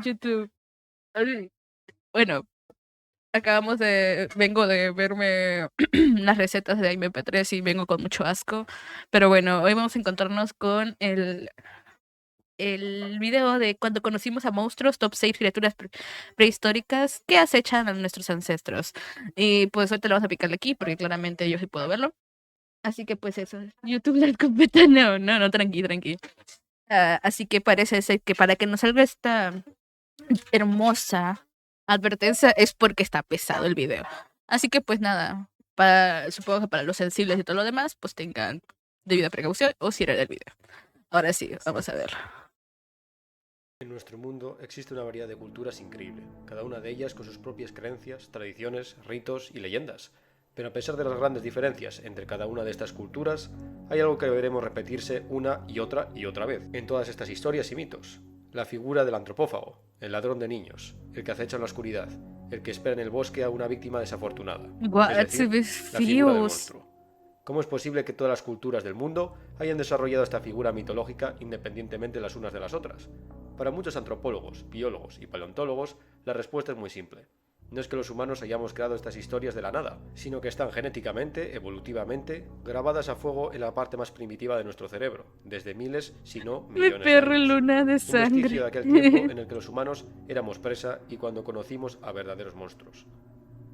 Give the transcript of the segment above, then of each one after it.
YouTube. Ay, bueno, vengo de verme las recetas de MP3 y vengo con mucho asco. Pero bueno, hoy vamos a encontrarnos con el video de cuando conocimos a monstruos, top 6 criaturas prehistóricas que acechan a nuestros ancestros. Y pues hoy te lo vamos a picarle aquí porque claramente yo sí puedo verlo. Así que pues eso, YouTube la escopeta, no, tranqui, tranqui. Así que parece ser que para que nos salga esta hermosa advertencia es porque está pesado el video. Así que pues nada, supongo que para los sensibles y todo lo demás, pues tengan debida precaución o cierren el video. Ahora sí, vamos a verlo. En nuestro mundo existe una variedad de culturas increíble, cada una de ellas con sus propias creencias, tradiciones, ritos y leyendas. Pero a pesar de las grandes diferencias entre cada una de estas culturas, hay algo que veremos repetirse una y otra vez en todas estas historias y mitos. La figura del antropófago, el ladrón de niños, el que acecha en la oscuridad, el que espera en el bosque a una víctima desafortunada, es What, se decir, ve la figura del feos. monstruo. ¿Cómo es posible que todas las culturas del mundo hayan desarrollado esta figura mitológica independientemente las unas de las otras? Para muchos antropólogos, biólogos y paleontólogos, la respuesta es muy simple. No es que los humanos hayamos creado estas historias de la nada, sino que están genéticamente, evolutivamente, grabadas a fuego en la parte más primitiva de nuestro cerebro, desde miles, si no Mi millones de perro años. luna de Un vestigio de sangre. aquel tiempo en el que los humanos éramos presa y cuando conocimos a verdaderos monstruos.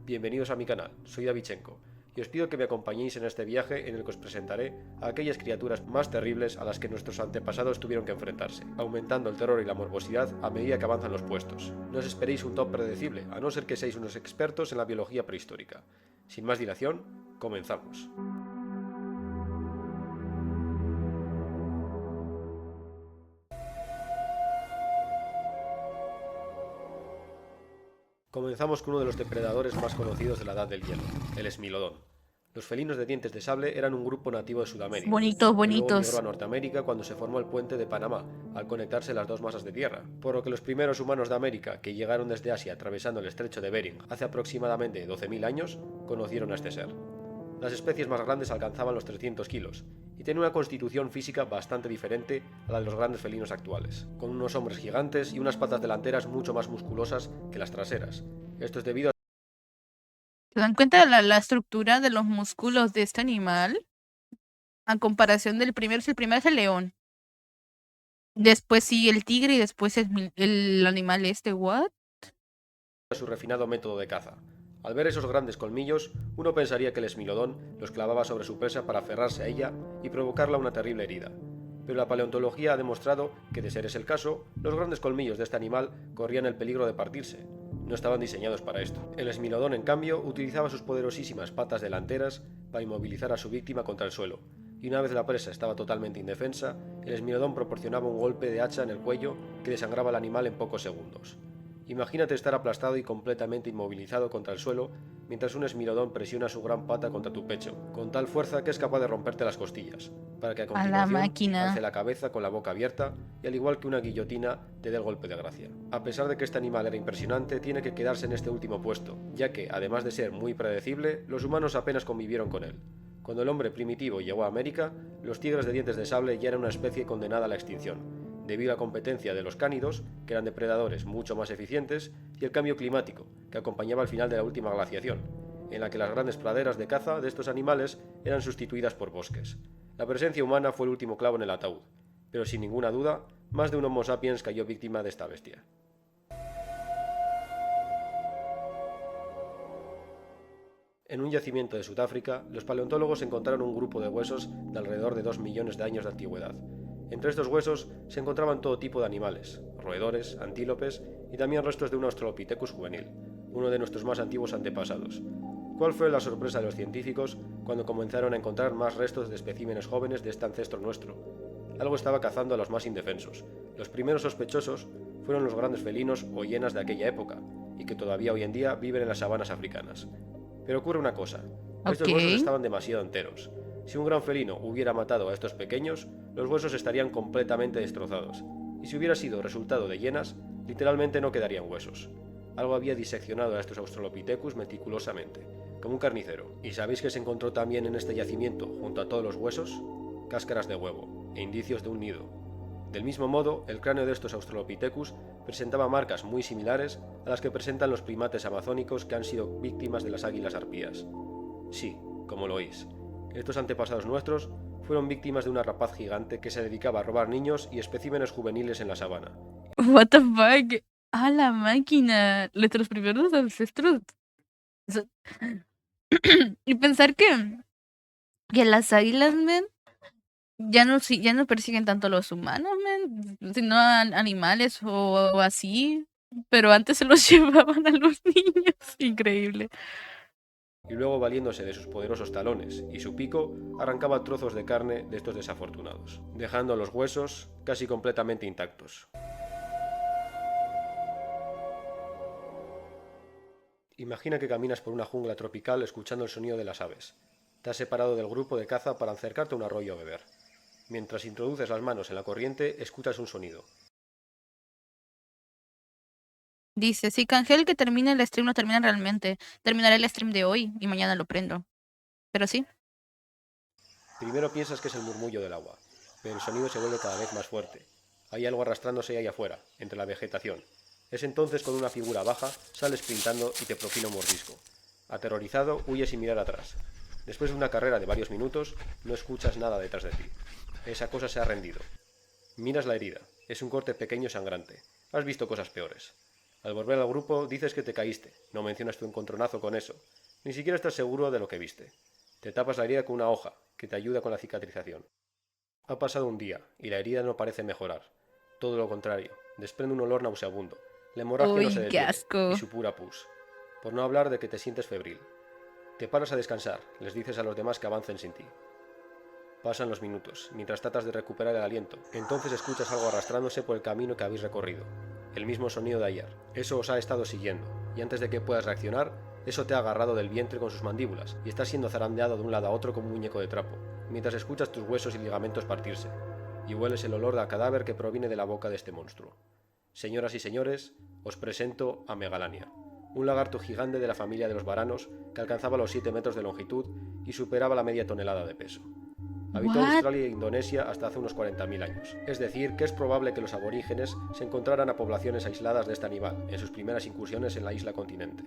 Bienvenidos a mi canal, soy Davichenko, y os pido que me acompañéis en este viaje en el que os presentaré a aquellas criaturas más terribles a las que nuestros antepasados tuvieron que enfrentarse, aumentando el terror y la morbosidad a medida que avanzan los puestos. No os esperéis un top predecible, a no ser que seáis unos expertos en la biología prehistórica. Sin más dilación, comenzamos. Comenzamos con uno de los depredadores más conocidos de la Edad del Hielo, el esmilodón. Los felinos de dientes de sable eran un grupo nativo de Sudamérica, Bonitos, que luego migró bonitos. a Norteamérica cuando se formó el puente de Panamá, al conectarse las dos masas de tierra, por lo que los primeros humanos de América que llegaron desde Asia atravesando el estrecho de Bering hace aproximadamente 12.000 años, conocieron a este ser. Las especies más grandes alcanzaban los 300 kilos y tenían una constitución física bastante diferente a la de los grandes felinos actuales, con unos hombros gigantes y unas patas delanteras mucho más musculosas que las traseras. Esto es debido a ¿Se dan cuenta de la estructura de los músculos de este animal? A comparación del primero, si el primero es el león. Después sigue el tigre y después el animal este, ¿what? su refinado método de caza. Al ver esos grandes colmillos, uno pensaría que el esmilodón los clavaba sobre su presa para aferrarse a ella y provocarla una terrible herida. Pero la paleontología ha demostrado que, de ser ese el caso, los grandes colmillos de este animal corrían el peligro de partirse. No estaban diseñados para esto. El esmilodón, en cambio, utilizaba sus poderosísimas patas delanteras para inmovilizar a su víctima contra el suelo, y una vez la presa estaba totalmente indefensa, el esmilodón proporcionaba un golpe de hacha en el cuello que desangraba al animal en pocos segundos. Imagínate estar aplastado y completamente inmovilizado contra el suelo mientras un esmilodón presiona su gran pata contra tu pecho, con tal fuerza que es capaz de romperte las costillas, para que a A la continuación alce máquina. la cabeza con la boca abierta y al igual que una guillotina te dé el golpe de gracia. A pesar de que este animal era impresionante, tiene que quedarse en este último puesto, ya que, además de ser muy predecible, los humanos apenas convivieron con él. Cuando el hombre primitivo llegó a América, los tigres de dientes de sable ya eran una especie condenada a la extinción, debido a la competencia de los cánidos, que eran depredadores mucho más eficientes, y el cambio climático, que acompañaba el final de la última glaciación, en la que las grandes praderas de caza de estos animales eran sustituidas por bosques. La presencia humana fue el último clavo en el ataúd, pero sin ninguna duda, más de un Homo sapiens cayó víctima de esta bestia. En un yacimiento de Sudáfrica, los paleontólogos encontraron un grupo de huesos de alrededor de 2 millones de años de antigüedad. Entre estos huesos se encontraban todo tipo de animales, roedores, antílopes y también restos de un Australopithecus juvenil, uno de nuestros más antiguos antepasados. ¿Cuál fue la sorpresa de los científicos cuando comenzaron a encontrar más restos de especímenes jóvenes de este ancestro nuestro? Algo estaba cazando a los más indefensos. Los primeros sospechosos fueron los grandes felinos o hienas de aquella época, y que todavía hoy en día viven en las sabanas africanas. Pero ocurre una cosa, Ok. estos huesos estaban demasiado enteros. Si un gran felino hubiera matado a estos pequeños, los huesos estarían completamente destrozados, y si hubiera sido resultado de hienas, literalmente no quedarían huesos. Algo había diseccionado a estos Australopithecus meticulosamente, como un carnicero. ¿Y sabéis que se encontró también en este yacimiento, junto a todos los huesos? Cáscaras de huevo, e indicios de un nido. Del mismo modo, el cráneo de estos Australopithecus presentaba marcas muy similares a las que presentan los primates amazónicos que han sido víctimas de las águilas arpías. Sí, como lo oís, estos antepasados nuestros fueron víctimas de una rapaz gigante que se dedicaba a robar niños y especímenes juveniles en la sabana. What the fuck? ¡A la máquina! Nuestros primeros ancestros. So- Y pensar que las águilas, men, ya no persiguen tanto a los humanos, men, sino a animales o así. Pero antes se los llevaban a los niños. Increíble. Y luego, valiéndose de sus poderosos talones y su pico, arrancaba trozos de carne de estos desafortunados, dejando los huesos casi completamente intactos. Imagina que caminas por una jungla tropical escuchando el sonido de las aves. Te has separado del grupo de caza para acercarte a un arroyo a beber. Mientras introduces las manos en la corriente, escuchas un sonido. Dice, si canjea el que termine el stream, no termina realmente. Terminaré el stream de hoy y mañana lo prendo. Pero sí. Primero piensas que es el murmullo del agua, pero el sonido se vuelve cada vez más fuerte. Hay algo arrastrándose ahí afuera, entre la vegetación. Es entonces cuando una figura baja sale sprintando y te propina un mordisco. Aterrorizado, huyes sin mirar atrás. Después de una carrera de varios minutos, no escuchas nada detrás de ti. Esa cosa se ha rendido. Miras la herida. Es un corte pequeño y sangrante. Has visto cosas peores. Al volver al grupo dices que te caíste. No mencionas tu encontronazo con eso. Ni siquiera estás seguro de lo que viste. Te tapas la herida con una hoja, que te ayuda con la cicatrización. Ha pasado un día, y la herida no parece mejorar. Todo lo contrario, desprende un olor nauseabundo. La hemorragia no se Uy, qué detiene, asco. y supura pus. Por no hablar de que te sientes febril. Te paras a descansar, les dices a los demás que avancen sin ti. Pasan los minutos, mientras tratas de recuperar el aliento. Entonces escuchas algo arrastrándose por el camino que habéis recorrido. El mismo sonido de ayer. Eso os ha estado siguiendo, y antes de que puedas reaccionar, eso te ha agarrado del vientre con sus mandíbulas, y estás siendo zarandeado de un lado a otro como un muñeco de trapo, mientras escuchas tus huesos y ligamentos partirse, y hueles el olor del cadáver que proviene de la boca de este monstruo. Señoras y señores, os presento a Megalania, un lagarto gigante de la familia de los varanos que alcanzaba los 7 metros de longitud y superaba la media tonelada de peso. Habitó What? Australia e Indonesia hasta hace unos 40.000 años, es decir, que es probable que los aborígenes se encontraran a poblaciones aisladas de este animal en sus primeras incursiones en la isla continente.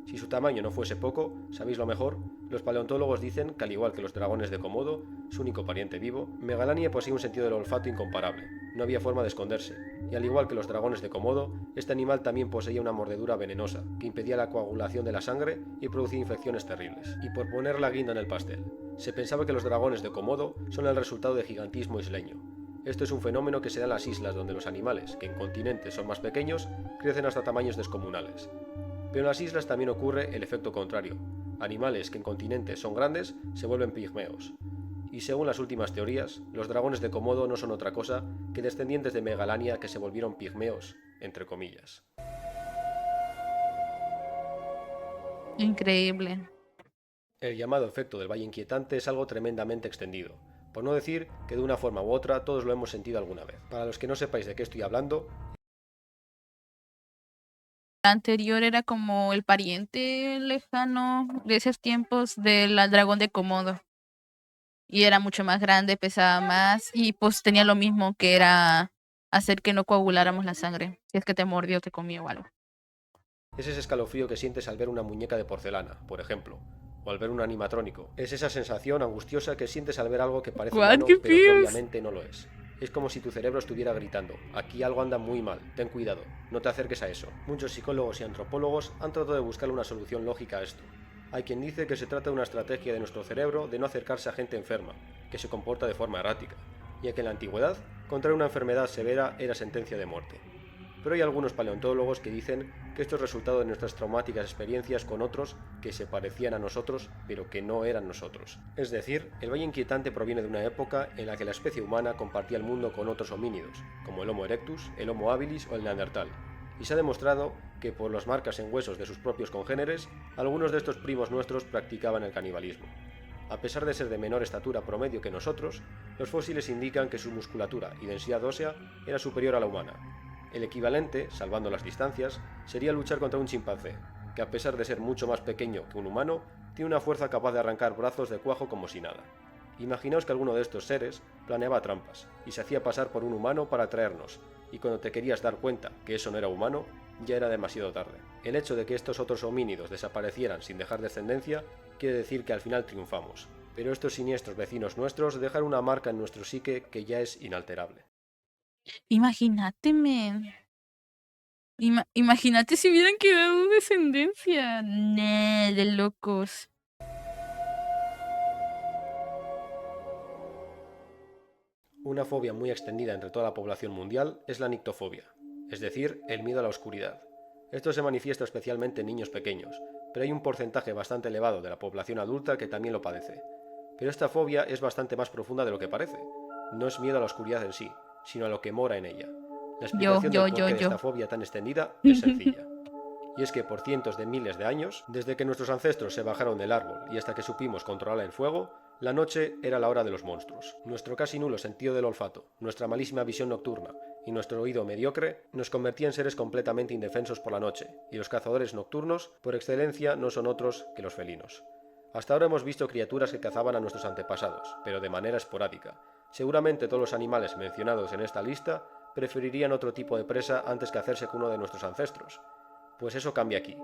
Si su tamaño no fuese poco, ¿sabéis lo mejor? Los paleontólogos dicen que, al igual que los dragones de Komodo, su único pariente vivo, Megalania poseía un sentido del olfato incomparable. No había forma de esconderse, y al igual que los dragones de Komodo, este animal también poseía una mordedura venenosa, que impedía la coagulación de la sangre y producía infecciones terribles. Y por poner la guinda en el pastel, se pensaba que los dragones de Komodo son el resultado de gigantismo isleño. Esto es un fenómeno que se da en las islas donde los animales, que en continentes son más pequeños, crecen hasta tamaños descomunales. Pero en las islas también ocurre el efecto contrario. Animales que en continentes son grandes se vuelven pigmeos. Y según las últimas teorías, los dragones de Komodo no son otra cosa que descendientes de Megalania que se volvieron pigmeos, entre comillas. Increíble. El llamado efecto del Valle Inquietante es algo tremendamente extendido, por no decir que de una forma u otra todos lo hemos sentido alguna vez. Para los que no sepáis de qué estoy hablando, La anterior era como el pariente lejano de esos tiempos del dragón de Komodo. Y era mucho más grande, pesaba más y pues tenía lo mismo que era hacer que no coaguláramos la sangre. Si es que te mordió, te comió o algo. es ese escalofrío que sientes al ver una muñeca de porcelana, por ejemplo, o al ver un animatrónico. Es esa sensación angustiosa que sientes al ver algo que parece What? humano, ¡Qué pero que feels! obviamente no lo es. Es como si tu cerebro estuviera gritando, aquí algo anda muy mal, ten cuidado, no te acerques a eso. Muchos psicólogos y antropólogos han tratado de buscar una solución lógica a esto. Hay quien dice que se trata de una estrategia de nuestro cerebro de no acercarse a gente enferma, que se comporta de forma errática, ya que en la antigüedad, contraer una enfermedad severa era sentencia de muerte. Pero hay algunos paleontólogos que dicen que esto es resultado de nuestras traumáticas experiencias con otros que se parecían a nosotros, pero que no eran nosotros. Es decir, el Valle Inquietante proviene de una época en la que la especie humana compartía el mundo con otros homínidos, como el Homo erectus, el Homo habilis o el Neandertal. Y se ha demostrado que por las marcas en huesos de sus propios congéneres, algunos de estos primos nuestros practicaban el canibalismo. A pesar de ser de menor estatura promedio que nosotros, los fósiles indican que su musculatura y densidad ósea era superior a la humana. El equivalente, salvando las distancias, sería luchar contra un chimpancé, que a pesar de ser mucho más pequeño que un humano, tiene una fuerza capaz de arrancar brazos de cuajo como si nada. Imaginaos que alguno de estos seres planeaba trampas y se hacía pasar por un humano para atraernos, y cuando te querías dar cuenta que eso no era humano, ya era demasiado tarde. El hecho de que estos otros homínidos desaparecieran sin dejar descendencia quiere decir que al final triunfamos, pero estos siniestros vecinos nuestros dejaron una marca en nuestro psique que ya es inalterable. Imagínate, men. Imagínate si hubieran quedado descendencia. Nah, de locos. Una fobia muy extendida entre toda la población mundial es la nictofobia, es decir, el miedo a la oscuridad. Esto se manifiesta especialmente en niños pequeños, pero hay un porcentaje bastante elevado de la población adulta que también lo padece. Pero esta fobia es bastante más profunda de lo que parece. No es miedo a la oscuridad en sí, sino a lo que mora en ella. La explicación del porqué de esta fobia tan extendida es sencilla. Y es que por cientos de miles de años, desde que nuestros ancestros se bajaron del árbol y hasta que supimos controlar el fuego, la noche era la hora de los monstruos. Nuestro casi nulo sentido del olfato, nuestra malísima visión nocturna y nuestro oído mediocre nos convertía en seres completamente indefensos por la noche, y los cazadores nocturnos, por excelencia, no son otros que los felinos. Hasta ahora hemos visto criaturas que cazaban a nuestros antepasados, pero de manera esporádica. Seguramente todos los animales mencionados en esta lista preferirían otro tipo de presa antes que hacerse con uno de nuestros ancestros. Pues eso cambia aquí.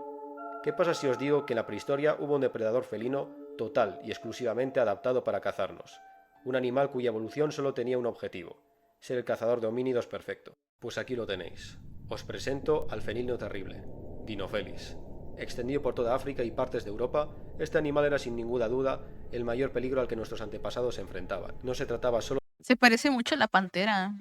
¿Qué pasa si os digo que en la prehistoria hubo un depredador felino total y exclusivamente adaptado para cazarnos? Un animal cuya evolución solo tenía un objetivo: ser el cazador de homínidos perfecto. Pues aquí lo tenéis. Os presento al felino terrible, Dinofelis. Extendido por toda África y partes de Europa, este animal era sin ninguna duda el mayor peligro al que nuestros antepasados se enfrentaban. No se trataba solo... Se parece mucho a la pantera.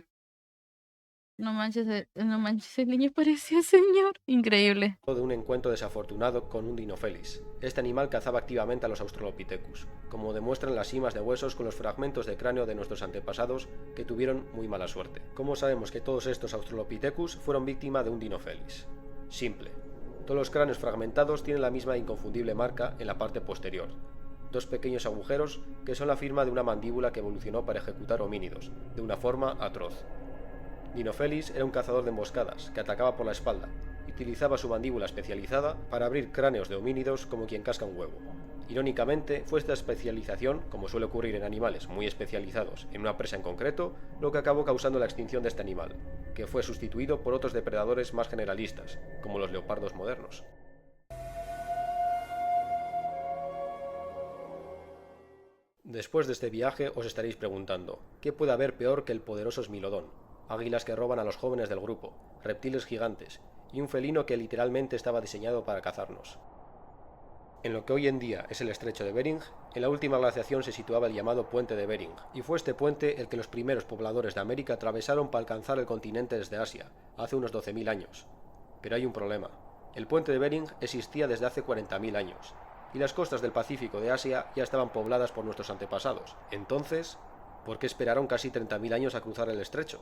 No manches, el niño parecía señor. Increíble. de un encuentro desafortunado con un Dinofelis. Este animal cazaba activamente a los Australopithecus, como demuestran las cimas de huesos con los fragmentos de cráneo de nuestros antepasados que tuvieron muy mala suerte. ¿Cómo sabemos que todos estos Australopithecus fueron víctima de un Dinofelis? Simple. Todos los cráneos fragmentados tienen la misma inconfundible marca en la parte posterior. Dos pequeños agujeros que son la firma de una mandíbula que evolucionó para ejecutar homínidos, de una forma atroz. Dinofelis era un cazador de emboscadas que atacaba por la espalda y utilizaba su mandíbula especializada para abrir cráneos de homínidos como quien casca un huevo. Irónicamente, fue esta especialización, como suele ocurrir en animales muy especializados en una presa en concreto, lo que acabó causando la extinción de este animal, que fue sustituido por otros depredadores más generalistas, como los leopardos modernos. Después de este viaje os estaréis preguntando, ¿qué puede haber peor que el poderoso Smilodón? Águilas que roban a los jóvenes del grupo, reptiles gigantes y un felino que literalmente estaba diseñado para cazarnos. En lo que hoy en día es el estrecho de Bering, en la última glaciación se situaba el llamado Puente de Bering, y fue este puente el que los primeros pobladores de América atravesaron para alcanzar el continente desde Asia, hace unos 12.000 años. Pero hay un problema. El Puente de Bering existía desde hace 40.000 años, y las costas del Pacífico de Asia ya estaban pobladas por nuestros antepasados. Entonces, ¿por qué esperaron casi 30.000 años a cruzar el estrecho?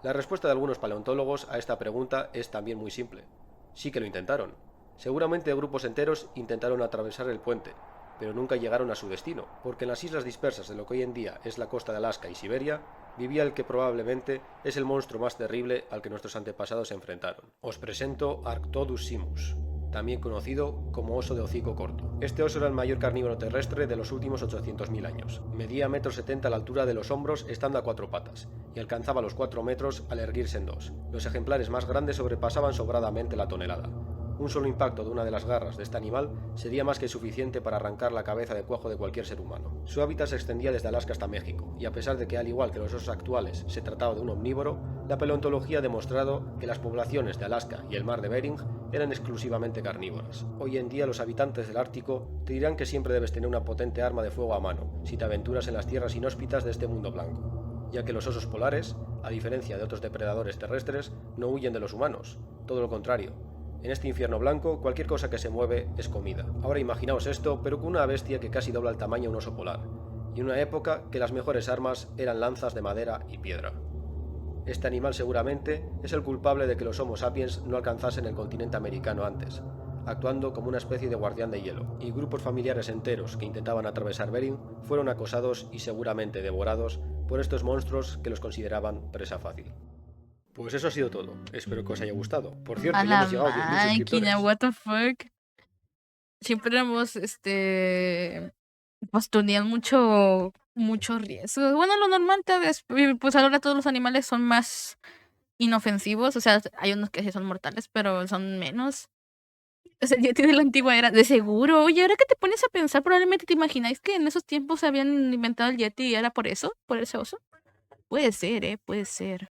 La respuesta de algunos paleontólogos a esta pregunta es también muy simple. Sí que lo intentaron. Seguramente grupos enteros intentaron atravesar el puente, pero nunca llegaron a su destino, porque en las islas dispersas de lo que hoy en día es la costa de Alaska y Siberia, vivía el que probablemente es el monstruo más terrible al que nuestros antepasados se enfrentaron. Os presento Arctodus simus, también conocido como oso de hocico corto. Este oso era el mayor carnívoro terrestre de los últimos 800.000 años. Medía 1,70 m a la altura de los hombros estando a 4 patas, y alcanzaba los 4 metros al erguirse en dos. Los ejemplares más grandes sobrepasaban sobradamente la tonelada. Un solo impacto de una de las garras de este animal sería más que suficiente para arrancar la cabeza de cuajo de cualquier ser humano. Su hábitat se extendía desde Alaska hasta México, y a pesar de que, al igual que los osos actuales, se trataba de un omnívoro, la paleontología ha demostrado que las poblaciones de Alaska y el mar de Bering eran exclusivamente carnívoras. Hoy en día los habitantes del Ártico te dirán que siempre debes tener una potente arma de fuego a mano si te aventuras en las tierras inhóspitas de este mundo blanco, ya que los osos polares, a diferencia de otros depredadores terrestres, no huyen de los humanos, todo lo contrario. En este infierno blanco, cualquier cosa que se mueve es comida. Ahora imaginaos esto, pero con una bestia que casi dobla el tamaño de un oso polar, y en una época que las mejores armas eran lanzas de madera y piedra. Este animal seguramente es el culpable de que los Homo sapiens no alcanzasen el continente americano antes, actuando como una especie de guardián de hielo, y grupos familiares enteros que intentaban atravesar Bering fueron acosados y seguramente devorados por estos monstruos que los consideraban presa fácil. Pues eso ha sido todo. Espero que os haya gustado. Por cierto, A ya la hemos llegado a 10.000 suscriptores. máquina, what the fuck. Siempre hemos, postunean mucho muchos riesgos. Bueno, lo normal tal vez, pues ahora todos los animales son más inofensivos, o sea, hay unos que sí son mortales, pero son menos. O sea, el Yeti de la antigua era, de seguro. Oye, ahora que te pones a pensar, probablemente te imagináis que en esos tiempos se habían inventado el Yeti y era por eso, por ese oso. Puede ser, puede ser.